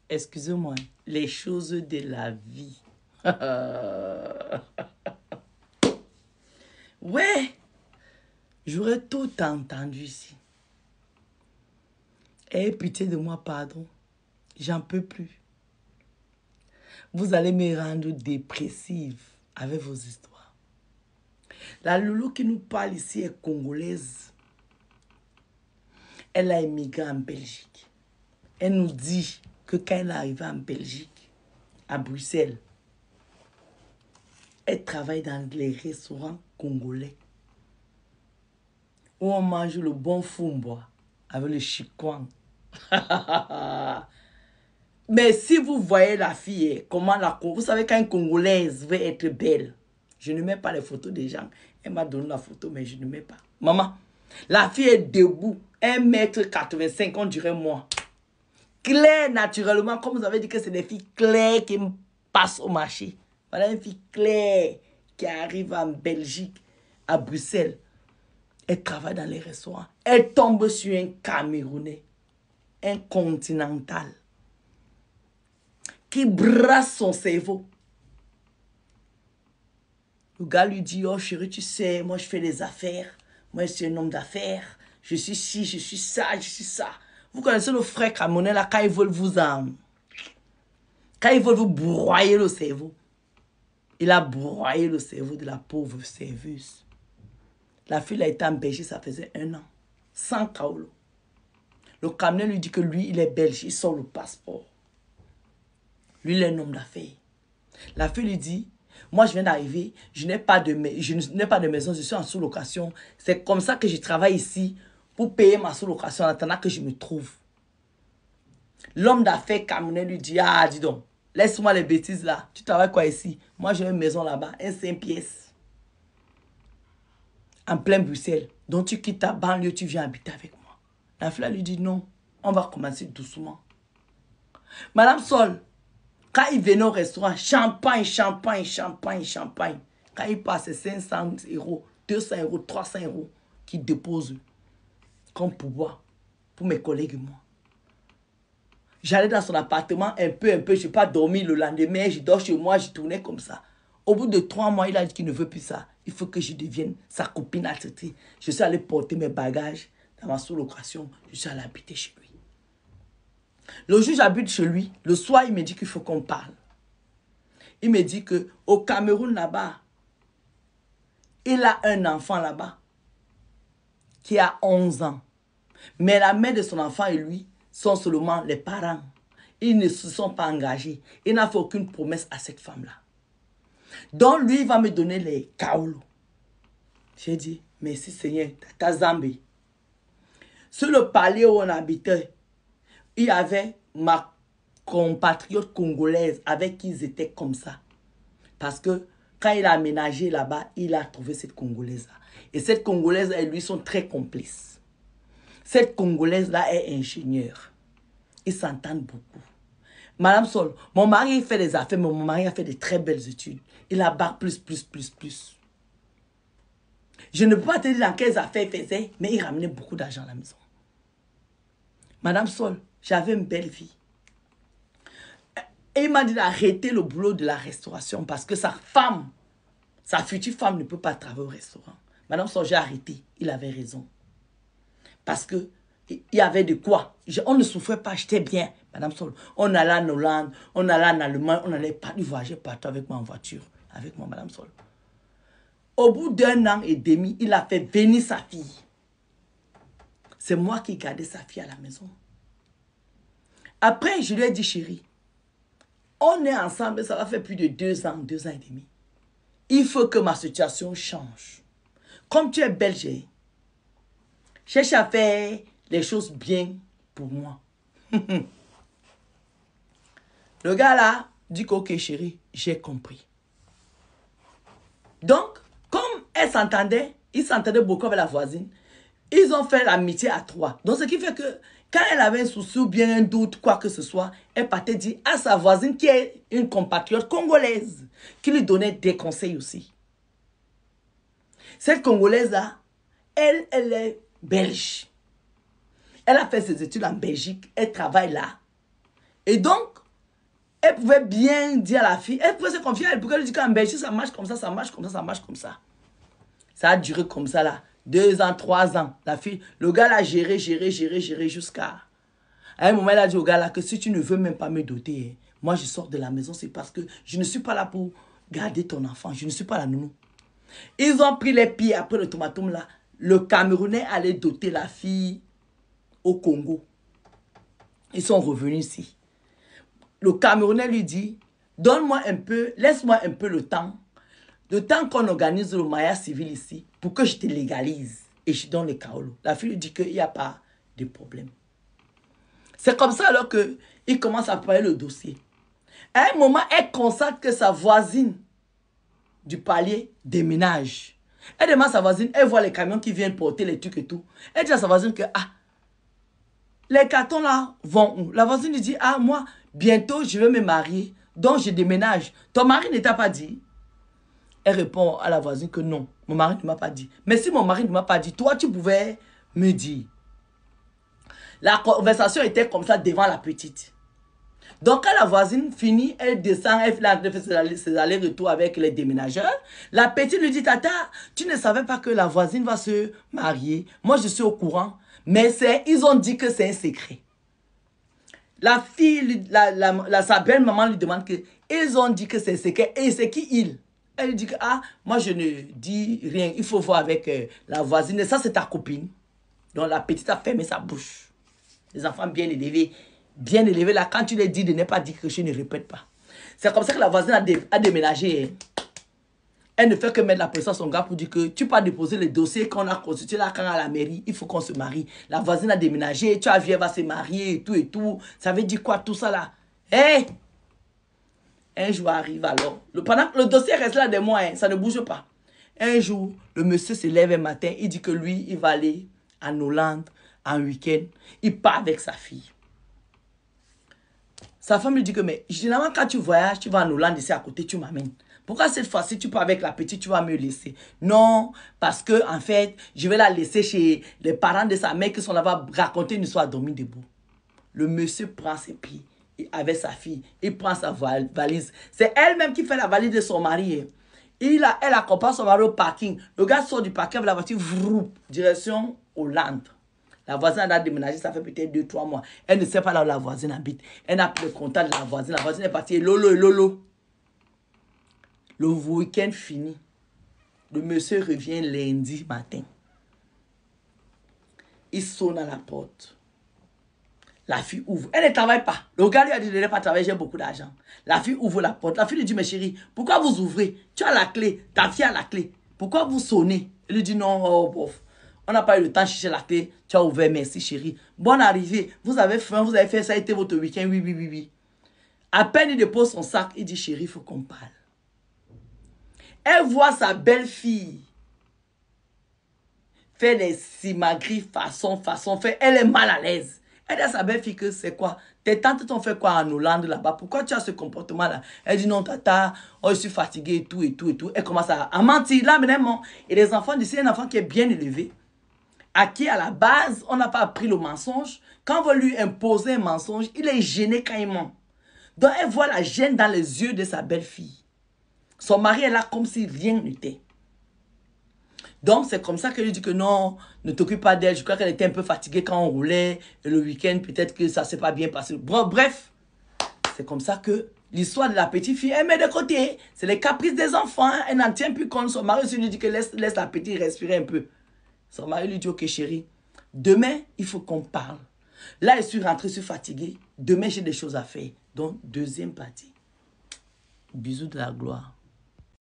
excusez-moi, les choses de la vie. Ouais, j'aurais tout entendu ici. Ayez pitié de moi, pardon. J'en peux plus. Vous allez me rendre dépressive avec vos histoires. La loulou qui nous parle ici est congolaise. Elle a émigré en Belgique. Elle nous dit que quand elle est arrivée en Belgique, à Bruxelles, elle travaille dans les restaurants congolais où on mange le bon fumboa avec le chikwang. Mais si vous voyez la fille, comment vous savez quand une Congolaise veut être belle, je ne mets pas les photos des gens. Elle m'a donné la photo, mais je ne mets pas. Maman, la fille est debout, 1,85 m, on dirait moi. Claire, naturellement, comme vous avez dit que c'est des filles claires qui me passent au marché. Voilà une fille claire qui arrive en Belgique, à Bruxelles. Elle travaille dans les restaurants. Elle tombe sur un Camerounais, un continental, qui brasse son cerveau. Le gars lui dit, oh chérie, tu sais, moi je fais des affaires. Moi je suis un homme d'affaires. Je suis ci, je suis ça, je suis ça. Vous connaissez le frère camerounais là, quand ils veulent quand ils veulent vous broyer le cerveau. Il a broyé le cerveau de la pauvre serveuse. La fille a été en Belgique, ça faisait 1 an. Sans kaolo. Le Camerounais lui dit que lui, il est belge, il sort le passeport. Lui, il est un homme d'affaires. La fille lui dit, moi, je viens d'arriver, je n'ai pas de maison, je suis en sous-location. C'est comme ça que je travaille ici pour payer ma sous-location en attendant que je me trouve. L'homme d'affaires camerounais lui dit, ah, dis donc, laisse-moi les bêtises là. Tu travailles quoi ici? Moi, j'ai une maison là-bas, un 5 pièces. En plein Bruxelles. Donc, tu quittes ta banlieue, tu viens habiter avec moi. La fille lui dit, non, on va commencer doucement. Madame Sol, quand il venait au restaurant, champagne, champagne, champagne, champagne. Quand il passe 500 €, 200 €, 300 € qu'il dépose comme pourboire pour mes collègues et moi. J'allais dans son appartement un peu, je n'ai pas dormi le lendemain, je dors chez moi, je tournais comme ça. Au bout de 3 mois, il a dit qu'il ne veut plus ça. Il faut que je devienne sa copine à traiter. Je suis allé porter mes bagages dans ma sous-location, je suis allé habiter chez lui. Le jour où j'habite chez lui, le soir, il me dit qu'il faut qu'on parle. Il me dit qu'au Cameroun, là-bas, il a un enfant là-bas qui a 11 ans. Mais la mère de son enfant et lui sont seulement les parents. Ils ne se sont pas engagés. Il n'a fait aucune promesse à cette femme-là. Donc, lui, il va me donner les kaolo. J'ai dit, merci Seigneur, Tata Zambé. Sur le palier où on habitait, il y avait ma compatriote congolaise avec qui ils étaient comme ça. Parce que quand il a aménagé là-bas, il a trouvé cette Congolaise-là. Et cette Congolaise et lui sont très complices. Cette Congolaise-là est ingénieure. Ils s'entendent beaucoup. Madame Sol, mon mari fait des affaires, mais mon mari a fait de très belles études. Il a bac plus. Je ne peux pas te dire dans quelles affaires il faisait, mais il ramenait beaucoup d'argent à la maison. Madame Sol, j'avais une belle vie. Et il m'a dit d'arrêter le boulot de la restauration parce que sa future femme ne peut pas travailler au restaurant. Madame Sol, j'ai arrêté. Il avait raison. Parce que il y avait de quoi. On ne souffrait pas, j'étais bien. Madame Sol, on allait en Hollande, on allait en Allemagne, on allait voyager partout avec moi en voiture. Avec moi, Madame Sol. Au bout d'1 an et demi, il a fait venir sa fille. C'est moi qui gardais sa fille à la maison. Après, je lui ai dit, chérie, on est ensemble, ça va faire plus de 2 ans, 2 ans et demi. Il faut que ma situation change. Comme tu es belge, cherche à faire les choses bien pour moi. Le gars là dit que, ok chérie, j'ai compris. Donc, comme elle s'entendait, il s'entendait beaucoup avec la voisine, ils ont fait l'amitié à 3. Donc, ce qui fait que quand elle avait un souci ou bien un doute, quoi que ce soit, elle partait dire à sa voisine qui est une compatriote congolaise, qui lui donnait des conseils aussi. Cette Congolaise-là, elle est belge. Elle a fait ses études en Belgique, elle travaille là. Et donc, Elle pouvait bien dire à la fille, elle pouvait se confier à elle, pour qu'elle lui dise qu'en Belgique, ça marche comme ça, ça marche comme ça, ça marche comme ça. Ça a duré comme ça là, 2 ans, 3 ans. La fille, le gars l'a géré jusqu'à... À un moment, elle a dit au gars là que si tu ne veux même pas me doter, moi je sors de la maison, c'est parce que je ne suis pas là pour garder ton enfant, je ne suis pas la nounou. Ils ont pris les pieds après le tomatum là. Le Camerounais allait doter la fille au Congo. Ils sont revenus ici. Le Camerounais lui dit, donne-moi un peu, laisse-moi un peu le temps qu'on organise le mariage civil ici, pour que je te légalise. Et je donne le Kaolo. La fille lui dit qu'il n'y a pas de problème. C'est comme ça alors qu'il commence à préparer le dossier. À un moment, elle constate que sa voisine du palier déménage. Elle demande à sa voisine, elle voit les camions qui viennent porter les trucs et tout. Elle dit à sa voisine que, ah, les cartons là vont où? La voisine lui dit, ah, moi, bientôt, je vais me marier, donc je déménage. Ton mari ne t'a pas dit? Elle répond à la voisine que non, mon mari ne m'a pas dit. Mais si mon mari ne m'a pas dit, toi, tu pouvais me dire. La conversation était comme ça devant la petite. Donc, quand la voisine finit, elle descend, elle fait ses allers-retours avec les déménageurs. La petite lui dit, tata, tu ne savais pas que la voisine va se marier. Moi, je suis au courant. Mais ils ont dit que c'est un secret. La fille, sa belle-maman lui demande que, ils ont dit que c'est un secret. Et c'est qui il? Elle lui dit que, ah, moi, je ne dis rien. Il faut voir avec la voisine. Et ça, c'est ta copine. Donc, la petite a fermé sa bouche. Les enfants bien élevés, là, quand tu les dis de ne pas dire que je ne répète pas. C'est comme ça que la voisine a déménagé. Elle ne fait que mettre la pression à son gars pour dire que tu peux déposer les dossiers qu'on a constitués là quand à la mairie, il faut qu'on se marie. La voisine a déménagé, tu as vu, elle va se marier et tout et tout. Ça veut dire quoi tout ça là? Hé! Un jour arrive alors. Pendant que le dossier reste là des mois, ça ne bouge pas. Un jour, le monsieur se lève un matin, il dit que lui, il va aller en Hollande, en week-end. Il part avec sa fille. Sa femme lui dit que, mais généralement, quand tu voyages, tu vas en Hollande, ici à côté, tu m'amènes. Pourquoi cette fois-ci, tu pars avec la petite, tu vas me laisser? Non, parce que, en fait, je vais la laisser chez les parents de sa mère qui sont là-bas raconter une histoire dormir debout. Le monsieur prend ses pieds avec sa fille. Il prend sa valise. C'est elle-même qui fait la valise de son mari. Elle accompagne son mari au parking. Le gars sort du parking avec la voiture, vrou, direction Hollande. La voisine a déménagé, ça fait peut-être 2-3 mois. Elle ne sait pas là où la voisine habite. Elle n'a plus le contact de la voisine. La voisine est partie. Lolo. Le week-end fini. Le monsieur revient lundi matin. Il sonne à la porte. La fille ouvre. Elle ne travaille pas. Le gars lui a dit de ne pas travailler, j'ai beaucoup d'argent. La fille ouvre la porte. La fille lui dit, mais chérie, pourquoi vous ouvrez? Tu as la clé. Ta fille a la clé. Pourquoi vous sonnez? Elle lui dit, non, oh, bof. On n'a pas eu le temps de chercher la clé. Tu as ouvert, merci chérie. Bonne arrivée. Vous avez faim, vous avez fait ça, a été votre week-end. Oui. À peine il dépose son sac, il dit, chérie, il faut qu'on parle. Elle voit sa belle-fille faire des simagrées façon. Elle est mal à l'aise. Elle dit à sa belle-fille que c'est quoi? Tes tantes t'ont fait quoi en Hollande là-bas? Pourquoi tu as ce comportement-là? Elle dit non, tata, oh, je suis fatiguée et tout. Elle commence à mentir. Là, maintenant, et les enfants d'ici, un enfant qui est bien élevé, à qui, à la base, on n'a pas appris le mensonge. Quand on veut lui imposer un mensonge, il est gêné quand il ment. Donc, elle voit la gêne dans les yeux de sa belle-fille. Son mari est là comme si rien n'était. Donc, c'est comme ça qu'elle lui dit que non, ne t'occupe pas d'elle. Je crois qu'elle était un peu fatiguée quand on roulait. Et le week-end, peut-être que ça ne s'est pas bien passé. Bref, c'est comme ça que l'histoire de la petite fille, elle met de côté. C'est les caprices des enfants. Elle n'en tient plus compte. Son mari lui dit que laisse la petite respirer un peu. Son mari lui dit, ok chérie, demain, il faut qu'on parle. Là, je suis rentrée, je suis fatiguée. Demain, j'ai des choses à faire. Donc, deuxième partie. Bisous de la gloire.